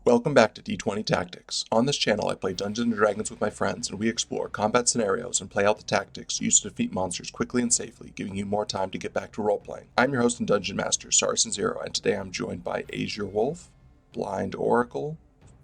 Welcome back to D20 Tactics. On this channel, I play Dungeons & Dragons with my friends, and we explore combat scenarios and play out the tactics used to defeat monsters quickly and safely, giving you more time to get back to roleplaying. I'm your host and Dungeon Master, Saracen0, and today I'm joined by AzureWolf, BlindOracle,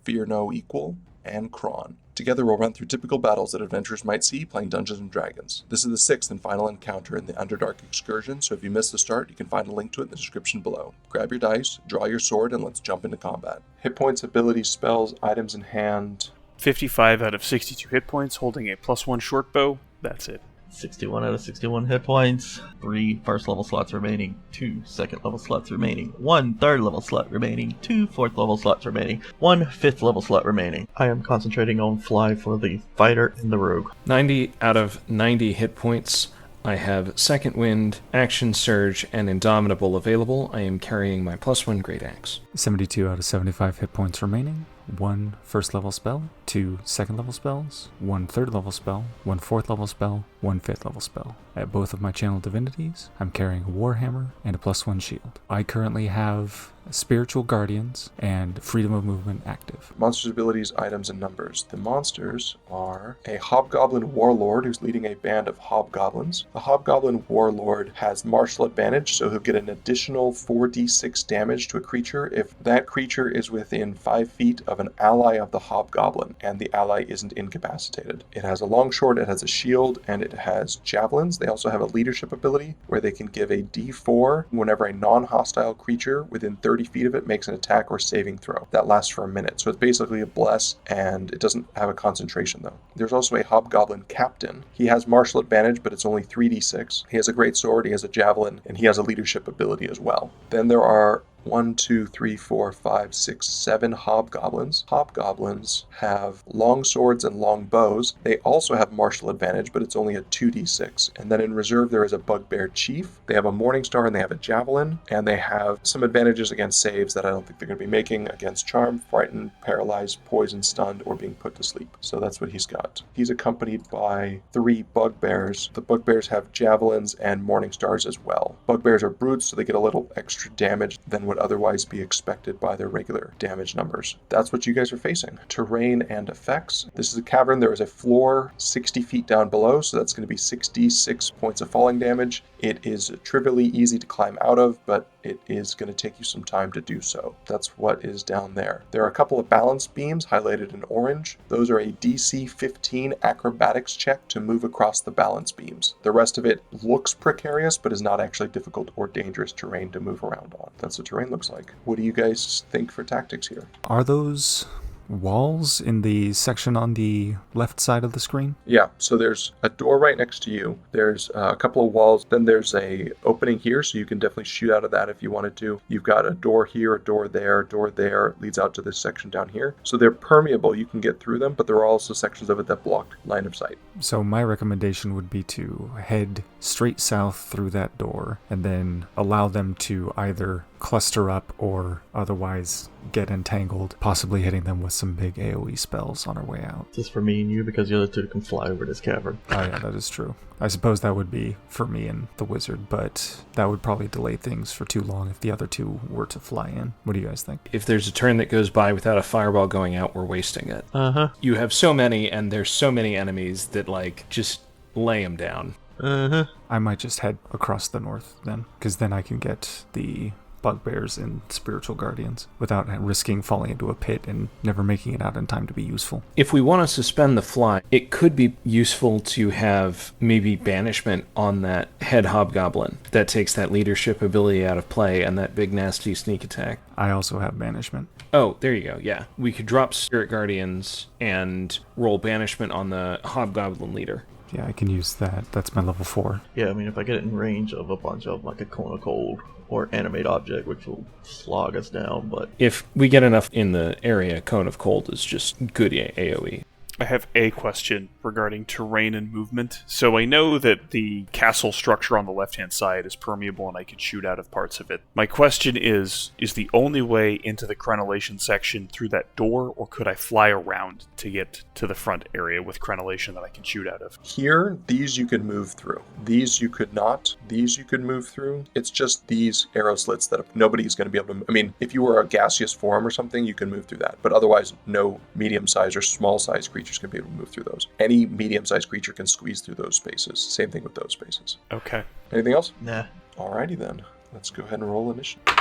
Fear No Equal, and Chron. Together we'll run through typical battles that adventurers might see playing Dungeons & Dragons. This is the sixth and final encounter in the Underdark excursion, so if you missed the start, you can find a link to it in the description below. Grab your dice, draw your sword, and let's jump into combat. Hit points, abilities, spells, items in hand. 55 out of 62 hit points, holding a +1 short bow. That's it. 61 out of 61 hit points, 3 first level slots remaining, 2 second level slots remaining, 1 third level slot remaining, 2 fourth level slots remaining, 1 fifth level slot remaining. I am concentrating on fly for the fighter and the rogue. 90 out of 90 hit points. I have Second Wind, Action Surge, and Indomitable available. I am carrying my +1 Great Axe. 72 out of 75 hit points remaining. 1 first level spell, 2 second level spells, 1 third level spell, 1 fourth level spell, 1 fifth level spell. At both of my channel divinities, I'm carrying a Warhammer and a +1 shield. I currently have Spiritual Guardians and Freedom of Movement active. Monsters' abilities, items, and numbers. The monsters are a Hobgoblin Warlord who's leading a band of Hobgoblins. The Hobgoblin Warlord has martial advantage, so he'll get an additional 4d6 damage to a creature if that creature is within 5 feet of an ally of the Hobgoblin, and the ally isn't incapacitated. It has a longsword, it has a shield, and it has javelins. They also have a leadership ability where they can give a d4 whenever a non-hostile creature within 30 feet of it makes an attack or saving throw. That lasts for a minute, so it's basically a bless, and it doesn't have a concentration though. There's also a Hobgoblin Captain. He has martial advantage, but it's only 3d6. He has a great sword, he has a javelin, and he has a leadership ability as well. Then there are 1, 2, 3, 4, 5, 6, 7 hobgoblins. Hobgoblins have long swords and long bows. They also have martial advantage, but it's only a 2d6. And then in reserve, there is a bugbear chief. They have a morning star and they have a javelin, and they have some advantages against saves that I don't think they're going to be making against charm, frightened, paralyzed, poisoned, stunned, or being put to sleep. So that's what he's got. He's accompanied by 3 bugbears. The bugbears have javelins and morning stars as well. Bugbears are brutes, so they get a little extra damage than would otherwise be expected by their regular damage numbers. That's what you guys are facing. Terrain and effects. This is a cavern. There is a floor 60 feet down below, so that's going to be 66 points of falling damage. It is trivially easy to climb out of, but it is going to take you some time to do so. That's what is down there. There are a couple of balance beams highlighted in orange. Those are a DC 15 acrobatics check to move across the balance beams. The rest of it looks precarious, but is not actually difficult or dangerous terrain to move around on. That's what terrain looks like. What do you guys think for tactics here? Are those walls in the section on the left side of the screen? Yeah, so there's a door right next to you. There's a couple of walls. Then there's a opening here, so you can definitely shoot out of that if you wanted to. You've got a door here, a door there, leads out to this section down here. So they're permeable. You can get through them, but there are also sections of it that block line of sight. So my recommendation would be to head straight south through that door and then allow them to either cluster up or otherwise get entangled, possibly hitting them with some big AoE spells on our way out. Just for me and you, because the other two can fly over this cavern. Oh yeah, that is true. I suppose that would be for me and the wizard, but that would probably delay things for too long if the other two were to fly in. What do you guys think? If there's a turn that goes by without a fireball going out, we're wasting it. Uh-huh. You have so many, and there's so many enemies that, just lay them down. Uh-huh. I might just head across the north then, because then I can get the bugbears and spiritual guardians without risking falling into a pit and never making it out in time to be useful. If we want to suspend the fly, it could be useful to have maybe banishment on that head hobgoblin. That takes that leadership ability out of play and that big nasty sneak attack. I also have banishment. Oh, there you go, yeah. We could drop Spirit Guardians and roll banishment on the hobgoblin leader. Yeah, I can use that. That's my level 4. Yeah, I mean, if I get it in range of a bunch of, like, a cone of cold or animate object, which will slog us down, but... If we get enough in the area, Cone of Cold is just good AoE. I have a question regarding terrain and movement. So I know that the castle structure on the left-hand side is permeable and I can shoot out of parts of it. My question is the only way into the crenellation section through that door, or could I fly around to get to the front area with crenellation that I can shoot out of? Here, these you could move through. These you could not. These you could move through. It's just these arrow slits that nobody's going to be able to... I mean, if you were a gaseous form or something, you can move through that. But otherwise, no medium-sized or small-sized creatures can be able to move through those. Any medium-sized creature can squeeze through those spaces. Same thing with those spaces. Okay. Anything else? Nah. Alrighty then. Let's go ahead and roll initiative.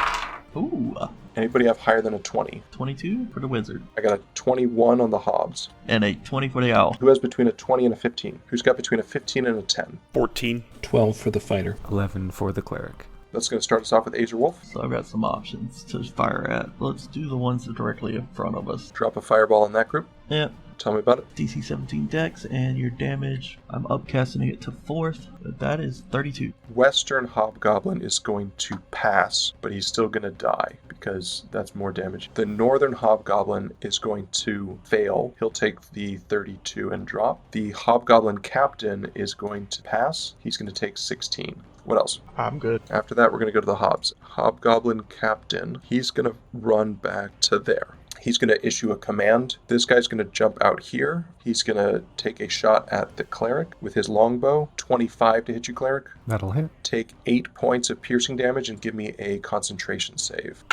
Ooh. Anybody have higher than a 20? 22 for the wizard. I got a 21 on the hobs. And a 20 for the owl. Who has between a 20 and a 15? Who's got between a 15 and a 10? 14. 12 for the fighter. 11 for the cleric. That's going to start us off with AzureWolf. So I've got some options to fire at. Let's do the ones that are directly in front of us. Drop a fireball in that group. Yep. Tell me about it. DC 17 dex, and your damage, I'm upcasting it to 4th. That is 32. Western Hobgoblin is going to pass, but he's still going to die because that's more damage. The Northern Hobgoblin is going to fail. He'll take the 32 and drop. The Hobgoblin Captain is going to pass. He's going to take 16. What else? I'm good. After that, we're going to go to the Hobs. Hobgoblin Captain, he's going to run back to there. He's going to issue a command. This guy's going to jump out here. He's going to take a shot at the cleric with his longbow. 25 to hit you, cleric. That'll hit. Take 8 points of piercing damage and give me a concentration save.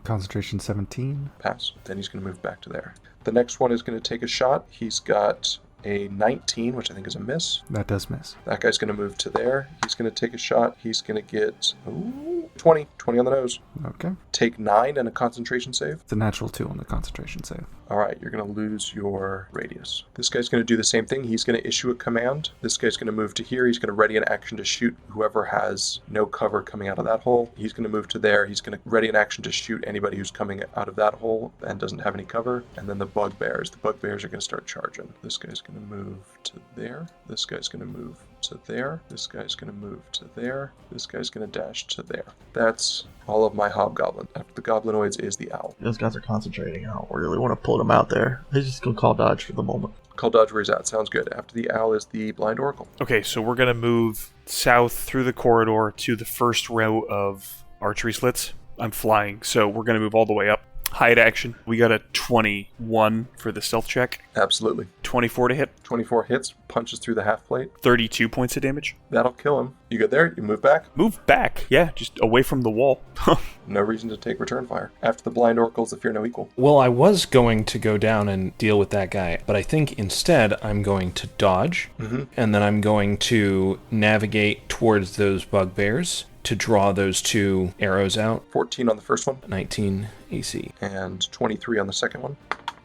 Concentration 17. Pass. Then he's going to move back to there. The next one is going to take a shot. He's got a 19, which I think is a miss. That does miss. That guy's going to move to there. He's going to take a shot. He's going to get 20 on the nose. Okay. Take 9 and a concentration save. It's a natural 2 on the concentration save. All right, you're going to lose your radius. This guy's going to do the same thing. He's going to issue a command. This guy's going to move to here. He's going to ready an action to shoot whoever has no cover coming out of that hole. He's going to move to there. He's going to ready an action to shoot anybody who's coming out of that hole and doesn't have any cover. And then the bugbears. The bugbears are going to start charging. This guy's going to move to there. This guy's going to move to there. This guy's going to move to there. This guy's going to dash to there. That's all of my hobgoblin. After the goblinoids is the owl. Those guys are concentrating. I don't really want to pull them out there. They're just going to call dodge for the moment. Call dodge where he's at. Sounds good. After the owl is the blind oracle. Okay, so we're going to move south through the corridor to the first row of archery slits. I'm flying, so we're going to move all the way up. Hide action. We got a 21 for the stealth check. Absolutely. 24 to hit. 24 hits, punches through the half plate. 32 points of damage. That'll kill him. You get there, you move back. Move back. Yeah, just away from the wall. No reason to take return fire. After the blind oracle is the fear no equal. Well, I was going to go down and deal with that guy, but I think instead I'm going to dodge, and then I'm going to navigate towards those bugbears to draw those 2 arrows out. 14 on the first one. 19 AC. And 23 on the second one.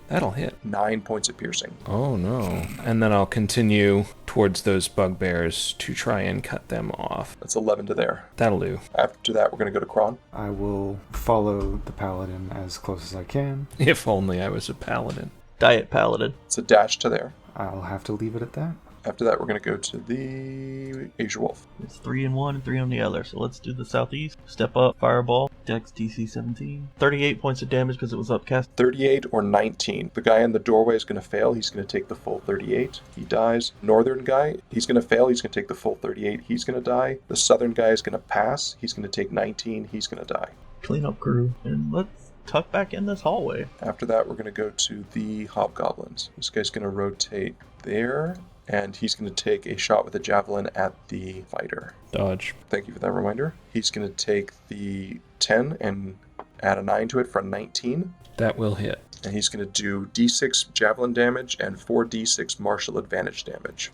That'll hit. 9 points of piercing. Oh no. And then I'll continue towards those bugbears to try and cut them off. That's 11 to there. That'll do. After that, we're going to go to Chron. I will follow the paladin as close as I can. If only I was a paladin. Diet paladin. It's a dash to there. I'll have to leave it at that. After that, we're going to go to the AzureWolf. It's 3 in one and 3 on the other. So let's do the southeast. Step up, fireball. Dex DC 17. 38 points of damage because it was upcast. 38 or 19. The guy in the doorway is going to fail. He's going to take the full 38. He dies. Northern guy, he's going to fail. He's going to take the full 38. He's going to die. The southern guy is going to pass. He's going to take 19. He's going to die. Clean up crew. And let's tuck back in this hallway. After that, we're going to go to the hobgoblins. This guy's going to rotate there. And he's going to take a shot with a javelin at the fighter. Dodge. Thank you for that reminder. He's going to take the 10 and add a 9 to it for a 19. That will hit. And he's going to do d6 javelin damage and 4d6 martial advantage damage.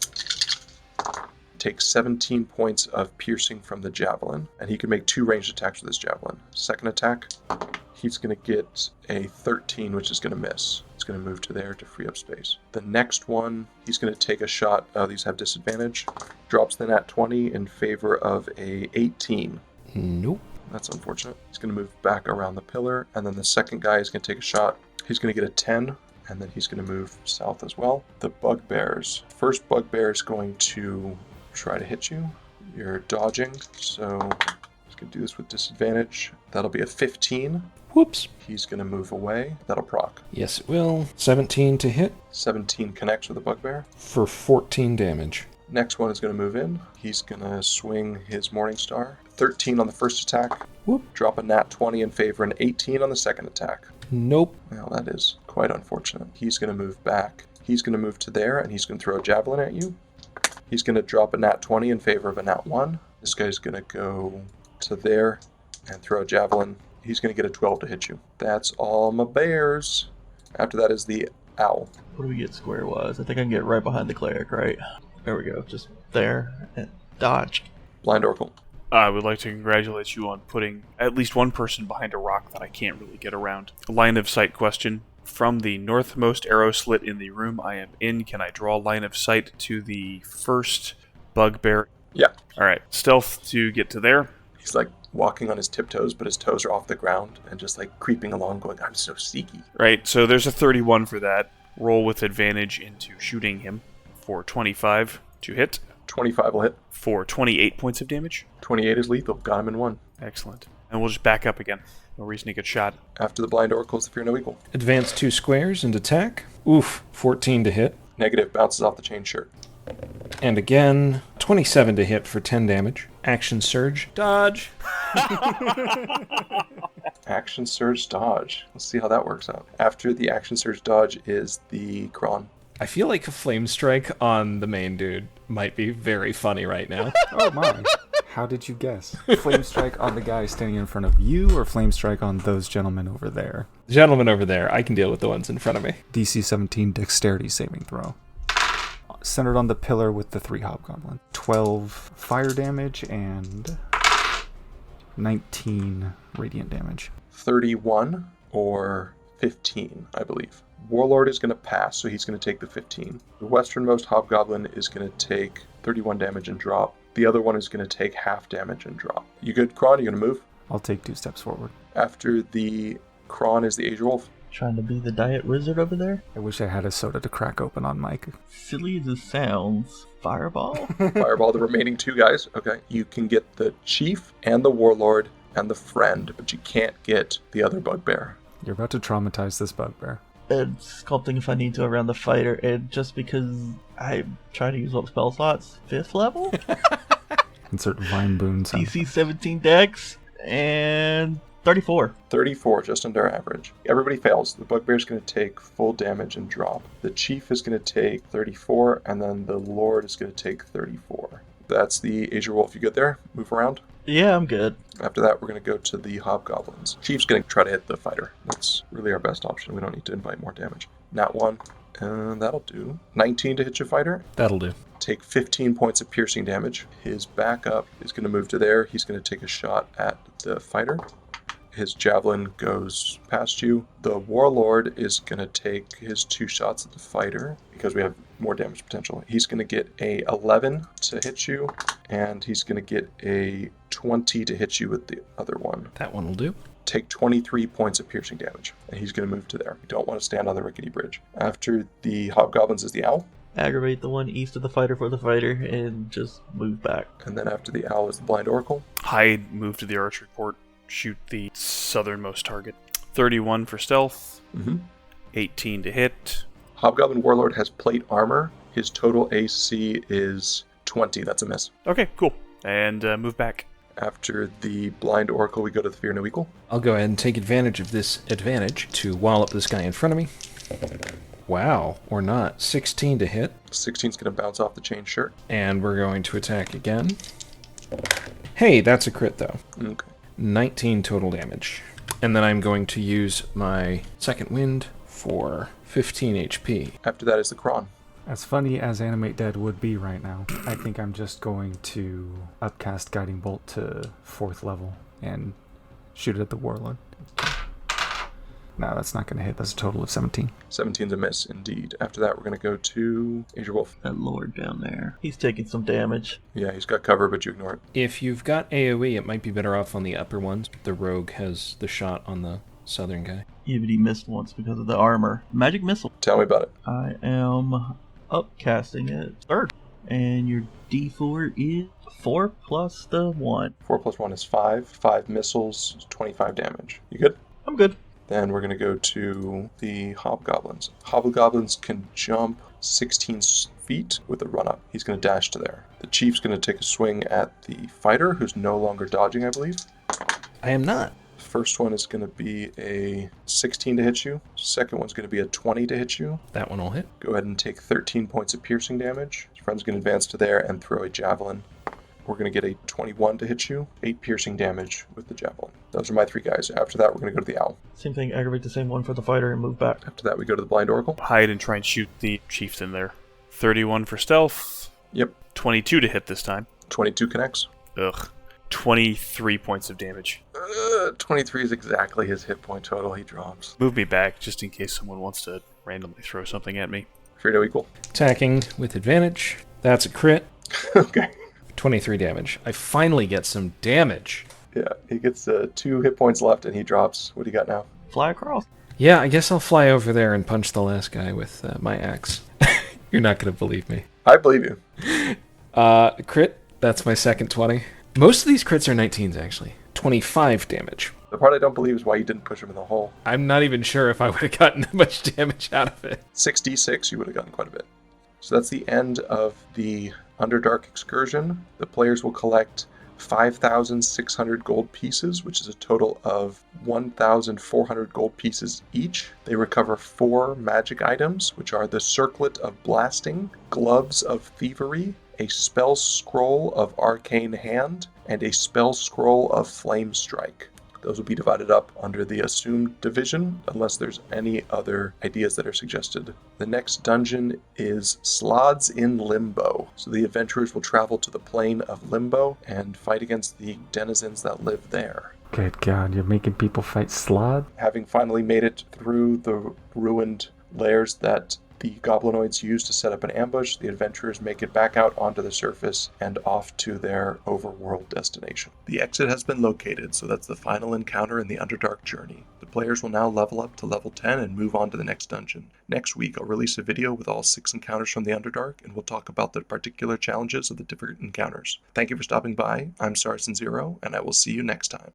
Take 17 points of piercing from the javelin. And he can make 2 ranged attacks with his javelin. Second attack, he's going to get a 13, which is going to miss. It's going to move to there to free up space. The next one, he's going to take a shot. These have disadvantage. Drops the nat 20 in favor of a 18. Nope. That's unfortunate. He's going to move back around the pillar. And then the second guy is going to take a shot. He's going to get a 10. And then he's going to move south as well. The bugbears. First bugbear is going to try to hit you. You're dodging. So he's Could do this with disadvantage. That'll be a 15. Whoops. He's going to move away. That'll proc. Yes, it will. 17 to hit 17 connects with the bugbear. for 14 damage. Next one is going to move in. He's going to swing his Morningstar. 13 on the first attack. Whoop. Drop a nat 20 in favor and 18 on the second attack. Nope. Well, that is quite unfortunate. He's going to move back. He's going to move to there, and he's going to throw a javelin at you. He's going to drop a nat 20 in favor of a nat 1. This guy's going to go to there and throw a javelin. He's going to get a 12 to hit you. That's all my bears. After that is the owl. What do we get square-wise? I think I can get right behind the cleric, right? There we go. Just there. And dodge. BlindOracle. I would like to congratulate you on putting at least one person behind a rock that I can't really get around. Line of sight question. From the northmost arrow slit in the room I am in, can I draw line of sight to the first bugbear? Yeah. Alright, stealth to get to there. He's like walking on his tiptoes, but his toes are off the ground and just like creeping along going, I'm so sneaky. Right, so there's a 31 for that. Roll with advantage into shooting him for 25 to hit 25 will hit. for 28 points of damage. 28 is lethal. Got him in 1. Excellent. And we'll just back up again. No reason to get shot. After the BlindOracle is the Fear No Equal. Advance 2 squares and attack. Oof. 14 to hit. Negative bounces off the chain shirt. And again, 27 to hit for 10 damage. Action surge. Dodge. Action Surge Dodge. Let's see how that works out. After the Action Surge Dodge is the Chron. I feel like a flame strike on the main dude might be very funny right now. Oh my. How did you guess? Flame strike on the guy standing in front of you, or flame strike on those gentlemen over there? The gentleman over there, I can deal with the ones in front of me. DC 17 dexterity saving throw. Centered on the pillar with the 3 hobgoblins. 12 fire damage and 19 radiant damage. 31 or 15, I believe. Warlord is going to pass, so he's going to take the 15. The westernmost hobgoblin is going to take 31 damage and drop. The other one is going to take half damage and drop. You good, Chron? You going to move? I'll take 2 steps forward. After the Chron is the AzureWolf. Trying to be the diet wizard over there? I wish I had a soda to crack open on Mike. Silly as it sounds. Fireball? Fireball the remaining 2 guys. Okay. You can get the chief and the warlord and the friend, but you can't get the other bugbear. You're about to traumatize this bugbear. And sculpting if I need to around the fighter, and just because I'm trying to use up spell slots, 5th level? Insert Vine Boon sound. DC 17 dex, and 34. 34, just under average. Everybody fails. The bugbear's going to take full damage and drop. The chief is going to take 34, and then the lord is going to take 34. That's the AzureWolf. You good there? Move around. Yeah, I'm good. After that, we're going to go to the hobgoblins. Chief's going to try to hit the fighter. That's really our best option. We don't need to invite more damage. Nat 1, and that'll do. 19 to hit your fighter. That'll do. Take 15 points of piercing damage. His backup is going to move to there. He's going to take a shot at the fighter. His javelin goes past you. The warlord is going to take his 2 shots at the fighter because we have more damage potential. He's going to get a 11 to hit you, and he's going to get a 20 to hit you with the other one. That one will do. Take 23 points of piercing damage, and he's going to move to there. You don't want to stand on the rickety bridge. After the hobgoblins is the owl, Aggravate the one east of the fighter for the fighter, and just move back. and then after the owl is the BlindOracle. Hide, move to the archery port, shoot the southernmost target. 31 for stealth, 18 to hit. Hobgoblin Warlord has plate armor. His total AC is 20. That's a miss. Okay, cool. And move back. After the BlindOracle, we go to the Fear No Equal. I'll go ahead and take advantage of this advantage to wallop this guy in front of me. Wow, or not. 16 to hit. 16's going to bounce off the chain shirt. And we're going to attack again. Hey, that's a crit though. Okay. 19 total damage. And then I'm going to use my second wind for 15 HP. After that is the Chron. As funny as Animate Dead would be right now, I think I'm just going to upcast Guiding Bolt to 4th level and shoot it at the Warlord. No, that's not going to hit. That's a total of 17. 17's a miss, indeed. After that, we're going to go to AzureWolf. That lord down there. He's taking some damage. Yeah, he's got cover, but you ignore it. If you've got AoE, it might be better off on the upper ones. The rogue has the shot on the southern guy. Yeah, but he missed once because of the armor. Magic missile. Tell me about it. I am upcasting it. 3rd. And your D4 is 4 plus the 1. 4 plus 1 is 5. 5 missiles, 25 damage. You good? I'm good. Then we're going to go to the hobgoblins. Hobgoblins can jump 16 feet with a run-up. He's going to dash to there. The chief's going to take a swing at the fighter, who's no longer dodging, I believe. I am not. First one is going to be a 16 to hit you. Second one's going to be a 20 to hit you. That one will hit. Go ahead and take 13 points of piercing damage. His friend's going to advance to there and throw a javelin. We're going to get a 21 to hit you, 8 piercing damage with the javelin. Those are my 3 guys. After that, we're going to go to the owl. Same thing, aggravate the same one for the fighter and move back. After that, we go to the BlindOracle. Hide and try and shoot the chieftain there. 31 for stealth. Yep. 22 to hit this time. 22 connects. Ugh. 23 points of damage. 23 is exactly his hit point total. He drops. Move me back just in case someone wants to randomly throw something at me. Fredo equal. Attacking with advantage. That's a crit. Okay. 23 damage. I finally get some damage. Yeah, he gets 2 hit points left and he drops. What do you got now? Fly across. Yeah, I guess I'll fly over there and punch the last guy with my axe. You're not going to believe me. I believe you. Crit. That's my second 20. Most of these crits are 19s, actually. 25 damage. The part I don't believe is why you didn't push him in the hole. I'm not even sure if I would have gotten that much damage out of it. 6d6, you would have gotten quite a bit. So that's the end of the Underdark excursion. The players will collect 5,600 gold pieces, which is a total of 1,400 gold pieces each. They recover 4 magic items, which are the Circlet of Blasting, Gloves of Thievery, a Spell Scroll of Arcane Hand, and a Spell Scroll of Flame Strike. Those will be divided up under the assumed division, unless there's any other ideas that are suggested. The next dungeon is Slods in Limbo. So the adventurers will travel to the plane of Limbo and fight against the denizens that live there. Good God, you're making people fight Slod? Having finally made it through the ruined lairs that the Goblinoids use to set up an ambush, the adventurers make it back out onto the surface and off to their overworld destination. The exit has been located, so that's the final encounter in the Underdark journey. The players will now level up to level 10 and move on to the next dungeon. Next week, I'll release a video with all 6 encounters from the Underdark, and we'll talk about the particular challenges of the different encounters. Thank you for stopping by. I'm Saracen Zero, and I will see you next time.